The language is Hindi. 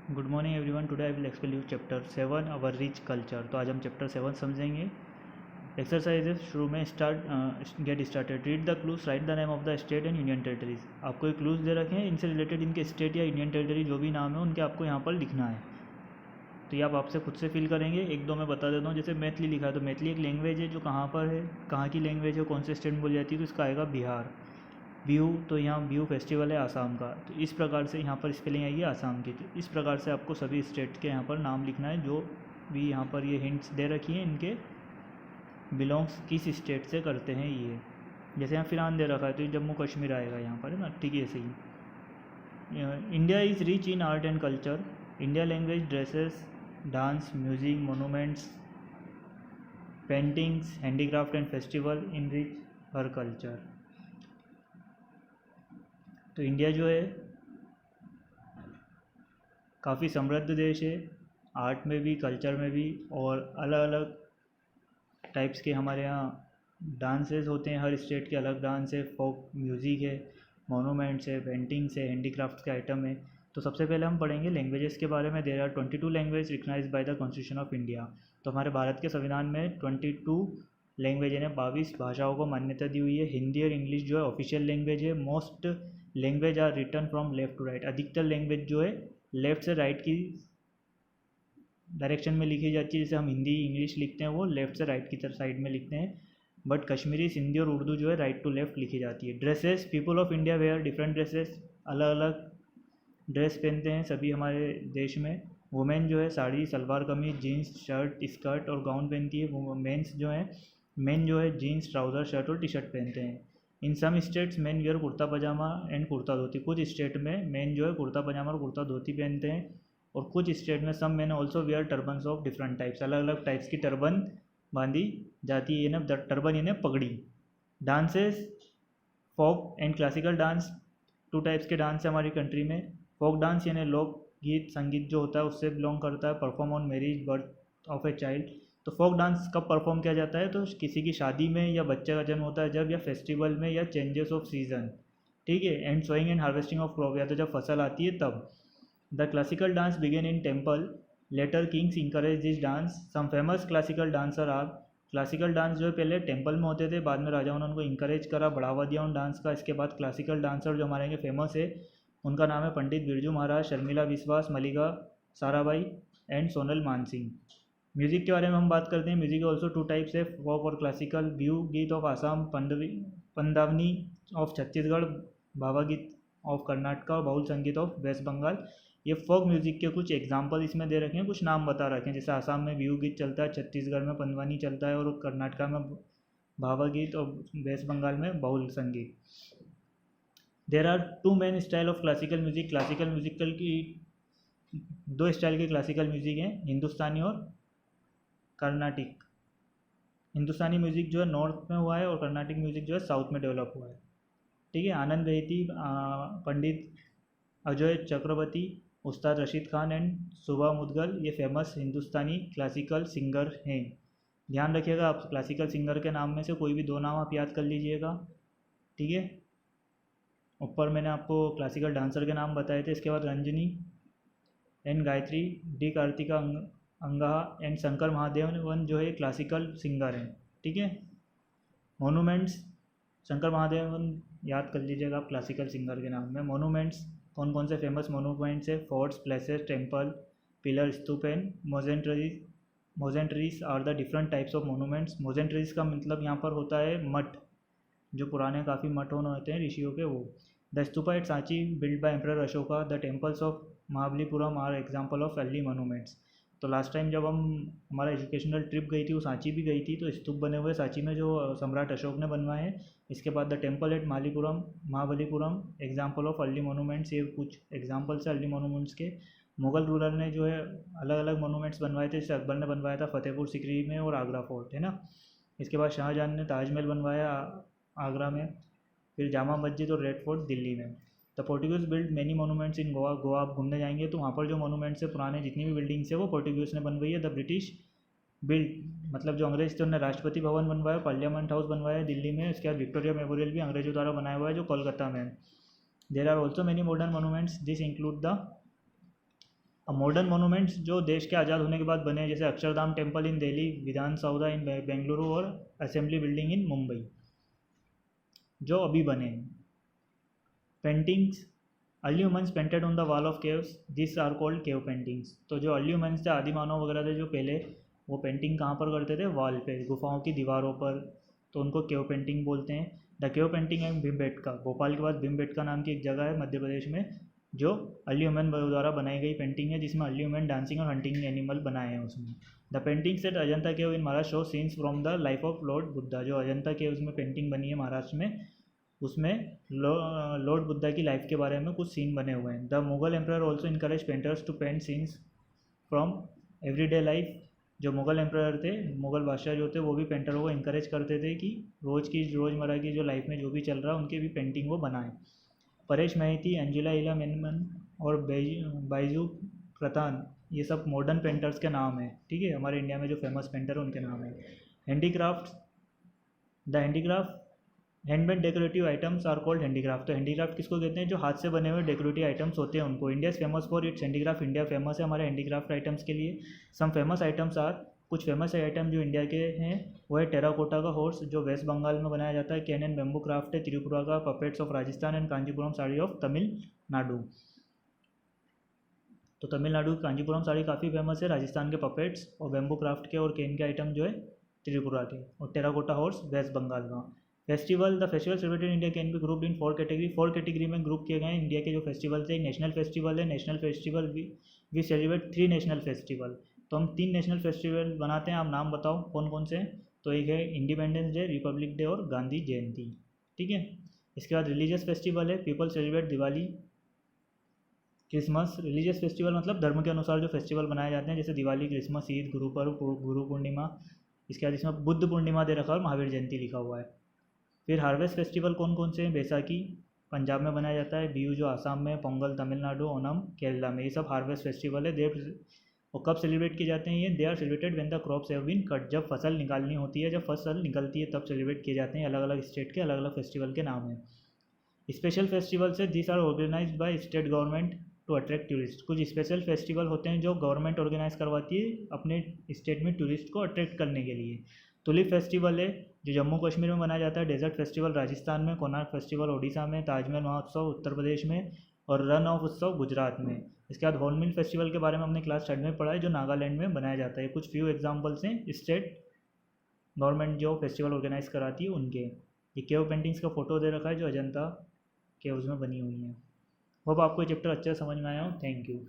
Good morning everyone. Today I will explain you chapter 7 our rich culture. तो आज हम चैप्टर 7 समझेंगे। एक्सरसाइजेज शुरू में get started. Read the clues, right the name of the state and union territories. आपको एक क्लूज दे रखे हैं, इनसे रिलेटेड इनके स्टेट या यूनियन टेरिटरी जो भी नाम है उनके आपको यहाँ पर लिखना है। तो ये आप आपसे खुद से फिल करेंगे। एक दो मैं बता देता हूँ। जैसे मैथिली लिखा है तो मैथिली एक लैंग्वेज है जो कहाँ पर है, कहाँ की लैंग्वेज है, कौन से स्टेट में बोली जाती है, तो इसका आएगा बिहार। बिहू, तो यहाँ बिहू फेस्टिवल है आसाम का। तो इस प्रकार से यहाँ पर स्पेलिंग आएगी आसाम की। तो इस प्रकार से आपको सभी स्टेट के यहाँ पर नाम लिखना है। जो भी यहाँ पर ये हिंट्स दे रखी हैं इनके बिलोंग्स किस स्टेट से करते हैं ये। जैसे यहाँ फिरान दे रखा है तो ये जम्मू कश्मीर आएगा यहाँ पर, है ना। ठीक है, ऐसे ही India is rich in art and culture. India language, dresses, dance, music, monuments, paintings, handicraft and festival in rich her culture. तो इंडिया जो है काफ़ी समृद्ध देश है, आर्ट में भी, कल्चर में भी, और अलग अलग टाइप्स के हमारे यहाँ डांसेस होते हैं। हर स्टेट के अलग डांस है, फोक म्यूज़िक है, मोनूमेंट्स है, पेंटिंग्स है, हैंडीक्राफ्ट्स के आइटम है। तो सबसे पहले हम पढ़ेंगे लैंग्वेजेस के बारे में। There are 22 language recognized by the constitution of India. तो हमारे भारत के संविधान में 22 लैंग्वेज यानी 22 भाषाओं को मान्यता दी हुई है। हिंदी और इंग्लिश जो है ऑफिशियल लैंग्वेज है। Most language are written from left to right. अधिकतर लैंग्वेज जो है लेफ्ट से राइट की डायरेक्शन में लिखी जाती है। जैसे हम हिंदी इंग्लिश लिखते हैं वो लेफ्ट से राइट की तरफ साइड में लिखते हैं, बट कश्मीरी, सिंधी और उर्दू जो है राइट टू लेफ्ट लिखी जाती है। Dresses, people of India wear different dresses. अलग अलग ड्रेस पहनते हैं सभी हमारे देश में। वुमेन जो है sari, salwar kameez, jeans, shirt, skirt और गाउन पहनती है। वो मेंस जो है, मेन जो है जीन्स, ट्राउज़र, शर्ट और टी शर्ट पहनते हैं। In some states men wear kurta pajama and kurta dhoti. कुछ स्टेट में मेन जो है कुर्ता पजामा और कुर्ता धोती पहनते हैं। और कुछ स्टेट में some man also wear turbans of different types. अलग अलग टाइप्स की टर्बन बांधी जाती है ना, टर्बन यानी पगड़ी। Dances, folk and classical dance, two types के डांस है हमारी कंट्री में। फोक डांस यानी लोक गीत संगीत जो होता है उससे बिलोंग करता है। Perform on marriage, birth of a child. तो फोक डांस कब परफॉर्म किया जाता है, तो किसी की शादी में या बच्चे का जन्म होता है जब, या फेस्टिवल में, या चेंजेस ऑफ सीजन। ठीक है। And sowing and harvesting of crop, या तो जब फसल आती है तब। The classical dance began in temple, later kings encourage this dance. Some famous classical dancer are. Classical dance जो है पहले टेम्पल में होते थे, बाद में राजाओं ने उनको इंकरेज करा, बढ़ावा दिया उन डांस का। इसके बाद क्लासिकल डांसर जो हमारे यहाँ फेमस है उनका नाम है पंडित बिरजू महाराज, शर्मिला विश्वास, मलिका साराभाई एंड सोनल मानसिंह। म्यूज़िक के बारे में हम बात करते हैं। म्यूज़िक ऑल्सो टू टाइप्स है, फोक और क्लासिकल। बिहू गीत ऑफ आसाम, पंदावनी ऑफ छत्तीसगढ़, भावा गीत ऑफ कर्नाटका और बाउल संगीत ऑफ वेस्ट बंगाल। ये फोक म्यूज़िक के कुछ एग्जांपल इसमें दे रखे हैं, कुछ नाम बता रखे हैं। जैसे आसाम में बिहू गीत चलता है, छत्तीसगढ़ में पंदवानी चलता है, और कर्नाटका में भावा गीत, और वेस्ट बंगाल में बाउल संगीत। There are two main style of classical music. Classical musical की दो स्टाइल के क्लासिकल म्यूज़िक हैं, हिंदुस्तानी और कर्नाटिक। हिंदुस्तानी म्यूज़िक जो है नॉर्थ में हुआ है और कर्नाटिक म्यूज़िक जो है साउथ में डेवलप हुआ है। ठीक है। आनंद बहेती, पंडित अजय चक्रवर्ती, उस्ताद रशीद खान एंड सुबा मुदगल ये फेमस हिंदुस्तानी क्लासिकल सिंगर हैं। ध्यान रखिएगा, आप क्लासिकल सिंगर के नाम में से कोई भी दो नाम आप याद कर लीजिएगा। ठीक है। ऊपर मैंने आपको क्लासिकल डांसर के नाम बताए थे। इसके बाद Ranjani and Gayatri, D Karthika Angaha and Shankar Mahadevan जो है क्लासिकल सिंगर हैं। ठीक है। मोनूमेंट्स, शंकर महादेवन याद कर लीजिएगा आप क्लासिकल सिंगर के नाम में। मोनूमेंट्स, कौन कौन से फेमस मोनूमेंट्स है, forts, places, temple, pillar, stupa and मोजेंट्रीज। मोजेंट्रीज are the different types of monuments. मोजेंट्रीज का मतलब यहाँ पर होता है मठ, जो पुराने काफ़ी मठ होते हैं ऋषियों के, वो। The stupa at Sanchi build by emperor Ashoka. The temples of Mahabalipuram are example of early monuments. तो लास्ट टाइम जब हम हमारा एजुकेशनल ट्रिप गई थी वो सांची भी गई थी, तो स्तूप बने हुए सांची में जो सम्राट अशोक ने बनवाए हैं। इसके बाद the temple at Mahabalipuram example of early monuments. ये कुछ एग्जाम्पल्स है अर्ली मोनूमेंट्स के। मुगल रूलर ने जो है अलग अलग मोनूमेंट्स बनवाए थे। जैसे अकबर ने बनवाया था फतेहपुर सिकरी में और आगरा फोर्ट, है ना। इसके बाद शाहजहाँ ने ताजमहल बनवाया आगरा में, फिर जामा मस्जिद और रेड फोर्ट दिल्ली में। The Portuguese build many monuments in Goa. Goa आप घूमने जाएंगे तो वहाँ पर जो मोनूमेंट्स है पुराने जितनी भी बिल्डिंग्स है वो पोर्टुगीज ने बनवाई है। द ब्रिटिश बिल्ड, मतलब जो अंग्रेज थे उन्होंने राष्ट्रपति भवन बनवाया, पार्लियामेंट हाउस बनवाया दिल्ली में। उसके बाद विक्टोरिया मेमोरियल भी अंग्रेजों द्वारा बनाया हुआ है जो कोलकाता में। There are also many modern monuments, this include the अब मॉडर्न मोनूमेंट्स जो देश के आज़ाद होने के बाद बने हैं, जैसे अक्षरधाम टेम्पल इन दिल्ली, विधान सौधा इन बेंगलुरु और असेंबली बिल्डिंग इन मुंबई, जो अभी बने हैं। Paintings, early humans painted on the wall of caves, this are called cave paintings. तो जो अर्ली ह्यूमन्स थे, आदि मानव वगैरह थे जो पहले, वो पेंटिंग कहाँ पर करते थे? वॉल पे, गुफाओं की दीवारों पर, तो उनको केव पेंटिंग बोलते हैं। The cave painting and Bhimbetka, Bhopal के पास भीमबेटका नाम की एक जगह है मध्य प्रदेश में, जो अर्ली ह्यूमन द्वारा बनाई गई पेंटिंग है, जिसमें अर्ली ह्यूमन डांसिंग और हंटिंग एनिमल बनाए हैं उसमें। The painting set Ajanta cave in Maharashtra show scenes from the life of Lord Buddha. जो अजंता केव में पेंटिंग बनी है महाराष्ट्र में, उसमें लॉर्ड बुद्धा की लाइफ के बारे में कुछ सीन बने हुए हैं। The Mughal emperor also encourage painters to paint scenes from everyday life. जो मुगल एम्प्रयर थे, मुगल बादशाह जो थे, वो भी पेंटरों को इनकरेज करते थे कि रोज़मर्रा की जो लाइफ में जो भी चल रहा है उनकी भी पेंटिंग वो बनाएं। परेश महती, अंजुला इला मेनन और बाइजू प्रतान, ये सब मॉडर्न पेंटर्स के नाम हैं, ठीक है। हमारे इंडिया में जो फेमस पेंटर है उनके नाम है। Handicraft, the handicraft handmade decorative items are called handicraft. तो हैंडीक्राफ्ट किसको कहते हैं? जो हाथ से बने हुए डेकोरेटिव आइटम्स होते हैं उनको। India is famous for its handicraft, India famous है हमारे हैंडीक्राफ्ट आइटम्स के लिए। सम फेमस आइटम्स आर, कुछ फेमस आइटम जो इंडिया के हैं वो है टेराकोटा का हॉर्स जो वेस्ट बंगाल में बनाया जाता है, कैन एंड बेम्बू क्राफ्ट है त्रिपुरा का, puppets of Rajasthan and Kanchipuram sari of Tamil Nadu. तो तमिलनाडु की कांजीपुरम साड़ी काफ़ी फेमस है, राजस्थान के पपेट्स और बेम्बू क्राफ्ट के और कैन के आइटम जो है त्रिपुरा के, और टेराकोटा हॉर्स वेस्ट बंगाल का। Festival, the festival celebrated India can be grouped in 4 category. 4 category में ग्रुप किए गए हैं इंडिया के जो फेस्टिवल थे। नेशनल फेस्टिवल है, national festival we celebrate 3 national festival. तो हम 3 नेशनल फेस्टिवल बनाते हैं, आप नाम बताओ कौन कौन से हैं? तो एक है इंडिपेंडेंस डे, रिपब्लिक डे और गांधी जयंती, ठीक है। इसके बाद रिलीजियस फेस्टिवल है, people celebrate Diwali, Christmas. Religious festival मतलब धर्म के अनुसार जो फेस्टिवल बनाए जाते हैं, जैसे दिवाली, क्रिसमस, ईद, गुरु पर्व, गुरु पूर्णिमा। इसके बाद इसमें बुद्ध पूर्णिमा दे रखा है और महावीर जयंती लिखा हुआ है। फिर हार्वेस्ट फेस्टिवल कौन कौन से हैं? बैसाखी पंजाब में बनाया जाता है, बिहू जो आसाम में, पोंगल तमिलनाडु, ओनम केरला में, ये सब हार्वेस्ट फेस्टिवल है। और कब सेलिब्रेट किए जाते हैं ये? They are celebrated when the crops have been cut. जब फसल निकालनी होती है, जब फसल निकलती है तब सेलिब्रेट किए जाते हैं। अलग अलग स्टेट के अलग अलग फेस्टिवल के नाम हैं। स्पेशल फेस्टिवल से this are organised by state government to attract tourist. कुछ स्पेशल फेस्टिवल होते हैं जो गवर्नमेंट ऑर्गेनाइज करवाती है अपने स्टेट में टूरिस्ट को अट्रैक्ट करने के लिए। तुलिप फेस्टिवल है जो जम्मू कश्मीर में मनाया जाता है, डेजर्ट फेस्टिवल राजस्थान में, कोणार्क फेस्टिवल ओडिशा में, ताजमहल महोत्सव उत्तर प्रदेश में और रन ऑफ उत्सव गुजरात में। इसके बाद हॉर्नबिल फेस्टिवल के बारे में हमने क्लास 3rd में पढ़ा है, जो नागालैंड में बनाया जाता है। कुछ फ्यू एग्जाम्पल्स हैं स्टेट गवर्नमेंट जो फेस्टिवल ऑर्गेनाइज कराती है उनके। ये केव पेंटिंग्स का फोटो दे रखा है जो अजंता केव्स में बनी हुई हैं। होप आपको ये चैप्टर अच्छे से समझ में आया हो। Thank you.